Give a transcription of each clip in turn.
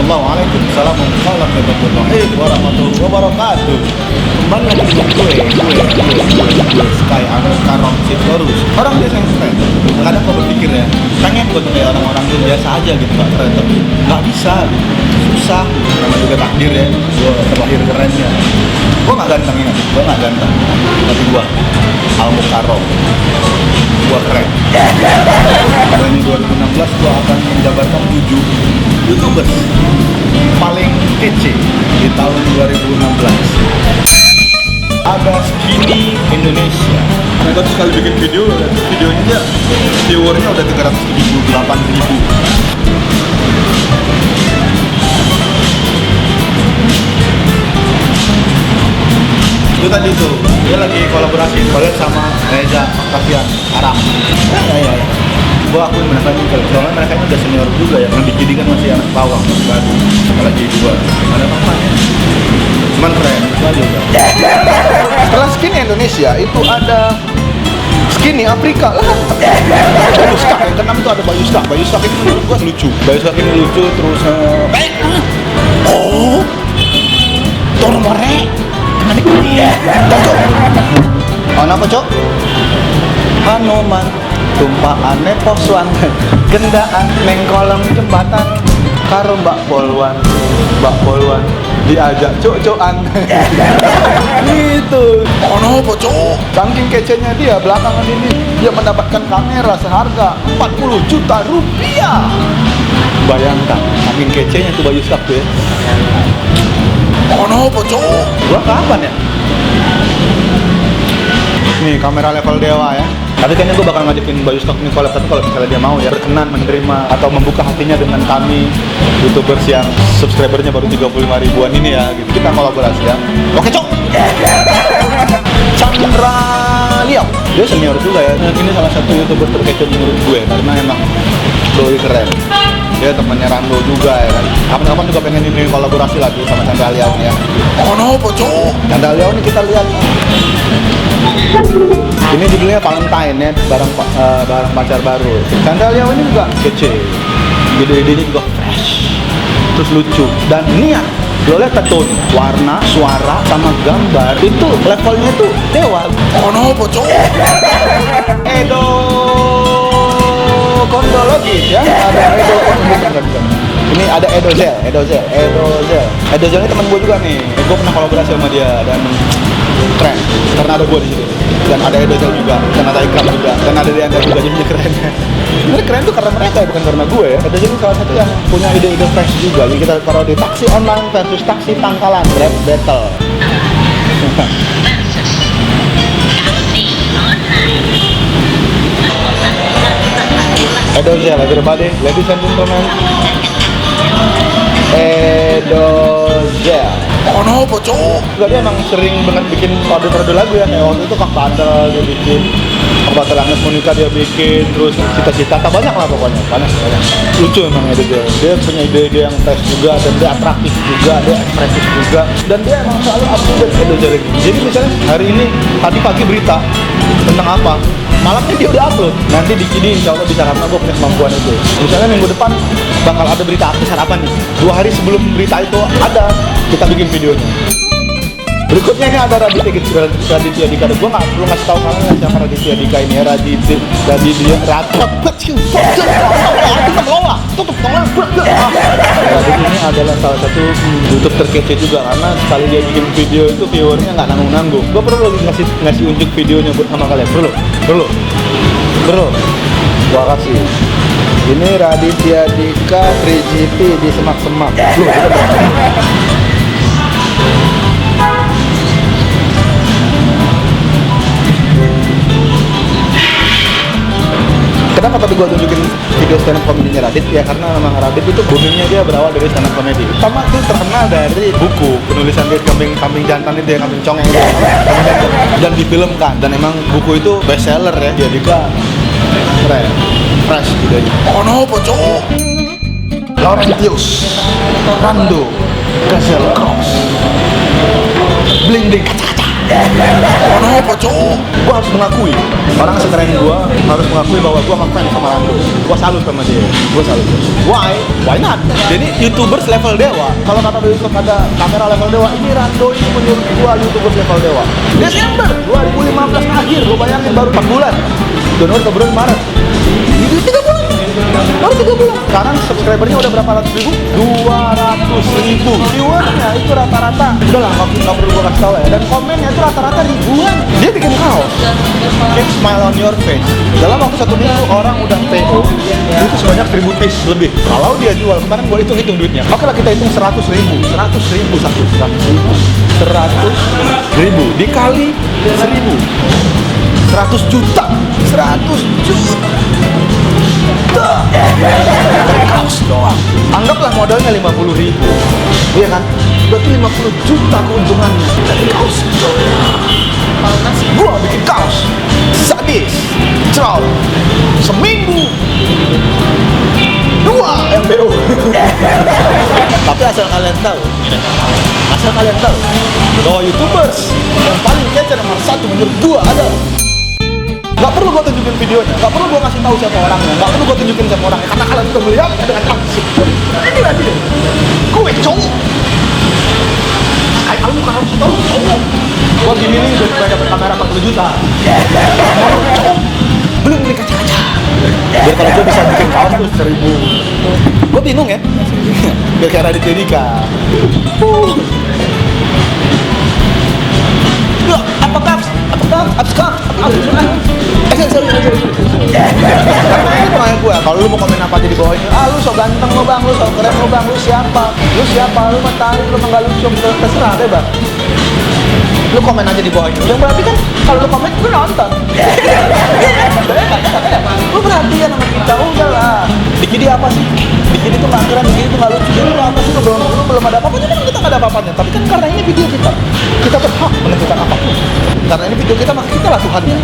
Assalamualaikum warahmatullahi wabarakatuh. Kembali lagi dengan gue Sky Karom Sitorus. Orang biasa yang keren. Kadang gue berpikir ya, pengen gue kayak orang-orang yang biasa aja gitu, gak keren, tapi nggak bisa gitu. Susah, namanya juga takdir ya. Gue terlahir kerennya. Gue nggak ganteng ya, gue nggak ganteng, tapi gue Al-Mukarram. Gue keren. Dan di 2016 gue akan menjabarkan 7 YouTubers paling kece di tahun 2016. Ada Skinny Indonesia. Mereka tuh sekali bikin videonya aja viewernya udah 378.000. Itu tadi tuh, dia lagi kolaborasi collab sama Reza Octavian Aram. Ya. Gua akuin mereka ini, soalnya mereka ini udah senior juga ya, karena Dikidi kan masih anak bawang, baru apalagi gua ada apa-apanya. Cuman keren, itu aja udah. Setelah Skinny Indonesia, itu ada Skinny Afrika lah. Bayu Skak, yang keenam itu ada Bayu Skak. Bayu Skak ini menurut gua lucu. Bayu Skak ini lucu, terus Tormore oh, apa cok? Hanuman tumpaan poswan gendaan neng kolong jembatan karo Mbak Polwan diajak cok-cokan gitu. Oh apa cok? Saking kecenya dia, belakangan ini dia mendapatkan kamera seharga 40 juta rupiah. Bayangkan, saking kecenya tuh Bayu Skak tuh ya. Oh apa cok? Gua kapan ya? Nih kamera level dewa ya. Tapi kayaknya gue bakal ngajakin Bayu Skak nih collab, tapi kalau misalnya dia mau ya berkenan menerima atau membuka hatinya dengan kami YouTubers yang subscribernya baru 35 ribuan ini ya gitu. Kita kolaborasi ya. Oke cok. Chandra Liao, dia senior juga ya. Nah, ini salah satu YouTuber terkece menurut gue karena emang doi keren. Dia temennya Rando juga ya kan. Kapan-kapan juga pengen ini kolaborasi lagi sama Chandra Liao ya. Oh no, cok. Chandra Liao ini kita lihat. Ini judulnya Valentine ya, barang pacar baru. Chandra Liao ini juga kece. Ide-idenya juga fresh. Terus lucu dan niat. Lo lihat tone, warna, suara, sama gambar itu levelnya tuh dewa. Oh no, cok. Edo Kondologis ya, ada Edo bukan. Ini ada Edozel ini teman gue juga nih. Gue pernah kolaborasi sama dia dan keren karena ada gue di situ. Dan ada Edozel juga, dan ada Ikram juga, dan ada Dianda juga, jadi keren. Sebenarnya keren tuh karena mereka ya, bukan karena gue ya. Edozel ini salah satu yang punya ide-ide fresh juga. Jadi kita taruh di taksi online versus taksi pangkalan, Grab Battle. Edozel, everybody, ladies and gentlemen. Edozel. Oh no, cok. Enggak, dia emang sering banget bikin kode-kode lagu ya. Kayak waktu itu Kak Bandel dia bikin, Kak Bandel Agnes Monica dia bikin, terus cita-cita, banyak lah pokoknya, banyak. Lucu emang Edozel. Dia punya ide-ide yang fresh juga, dan dia atraktif juga, dia ekspresif juga, dan dia emang selalu update Edozel ini. Jadi misalnya hari ini, tadi pagi berita tentang apa? Malamnya dia udah upload. Nanti di sini insya Allah bisa, karena gue punya kemampuan itu. Misalnya minggu depan bakal ada berita artis harapan nih. 2 hari sebelum berita itu ada, kita bikin videonya. Berikutnya ini ada Raditya Dika. Gue nggak perlu ngasih tahu kalian siapa Raditya Dika ini ya. Raditya ini adalah salah satu YouTube terkece juga karena sekali dia bikin video itu viewernya nggak nanggung-nanggung. Gue perlu lagi ngasih unjuk videonya buat sama kalian. Perlu. Gua kasih. Ini Raditya Dika 3GP di semak-semak. Kenapa tadi gue tunjukin video stand up komedinya Radit? Ya karena memang Radit itu boomingnya dia berawal dari stand up komedi. Pertama itu terkenal dari buku penulisan dia kambing jantan itu ya, kambing congeng itu, dan difilmkan. Dan emang buku itu best seller ya. Jadi keren, fresh idenya. Oh no, cok. Laurentius, Rando, Gazelle Cross, bling bling kaca-kaca. Kenapa cowok? Gue harus mengakui, orang sekeren gue harus mengakui bahwa gue ngefans sama Rando. Gue salut sama dia. Gue salut. Why? Why not? Jadi YouTubers level dewa. Kalau kata Yusuf ada kamera level dewa, ini Rando ini menurut gue YouTubers level dewa. Desember 2015 akhir, gue bayangin baru 4 bulan. Januari, Februari, Maret. Ini 3 bulan. Baru 3 bulan. Sekarang subscribernya udah berapa ratus ribu? 200.000. Viewersnya itu rata-rata. Udah lah, nggak perlu gue kasih tau ya. Dan komennya itu rata-rata ribuan. Dia bikin kaos. Keep smile on your face. Dalam waktu 1 minggu orang udah PO itu sebanyak 1000 piece lebih. Kalau dia jual, kemarin gue hitung duitnya. Oke lah, kita hitung 100.000. 100.000 satu. 100.000 dikali 1.000. 100 juta. 100 juta. Dari kaos doang. Anggaplah modalnya 50.000. Iya kan? Berarti 50 juta keuntungannya dari kaos doang. Gua bikin kaos sadis, cerot, seminggu 2 MBO. Tapi asal kalian tahu bahwa YouTubers yang paling kece nomor 1 menurut gua adalah gak perlu gue tunjukin videonya, gak perlu gue kasih tahu siapa orangnya, gak perlu gue tunjukin siapa orangnya, karena kalian sudah melihatnya dengan langsung. Ini berarti gue cowok. Kayak lu kan harus tahu cowok. Gue gini nih udah supaya dapet kamera 40 juta. Cowok, belum beli kaca-kaca. Biar kalau gue bisa bikin kaos tuh 1.000. Gue bingung ya. Biar kayak Raditya Dika. Sorry. Karena ini pemain gue, kalau lu mau komen apa aja di bawah ini, lu so ganteng lo bang, lu so keren lo bang, lu siapa, lu mentari, lu nggak lucu, terserah bebas. Lu komen aja di bawah ini. Yang berarti kan kalau lu komen, lu nonton. Lu perhatian sama kita, udah lah. Dikidi apa sih? Dikidi tuh nggak keren, Dikidi tuh nggak lucu. Jadi lu apa sih? Lu belum ada apa-apanya, kan kita nggak ada apa-apanya. Tapi kan karena ini video kita berhak menentukan apapun. Karena ini video kita, maka kita lah Tuhannya.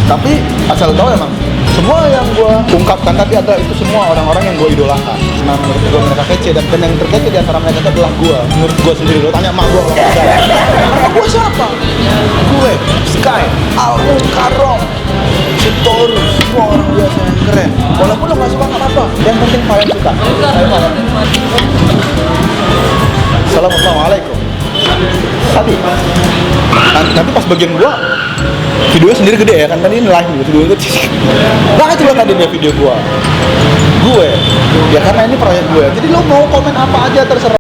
Tapi asal tahu emang semua yang gue ungkapkan tadi adalah itu semua orang-orang yang gue idolakan. Nah, menurut gue mereka kece, dan yang terkece di antara mereka itu adalah gue. Menurut gue sendiri, lo tanya emak gue kalau percaya. Nama gue siapa? Gue, Sky, Almu, Karong, Sitorus, semua orang biasa yang keren. Walaupun lo gak suka gak apa-apa, yang penting kalian suka. Assalamualaikum. Tadi nanti pas bagian gua videonya sendiri gede ya kan, tadi ini live gitu, video itu nah itu loh tadi dia video gue ya karena ini proyek gue, jadi lo mau komen apa aja terserah.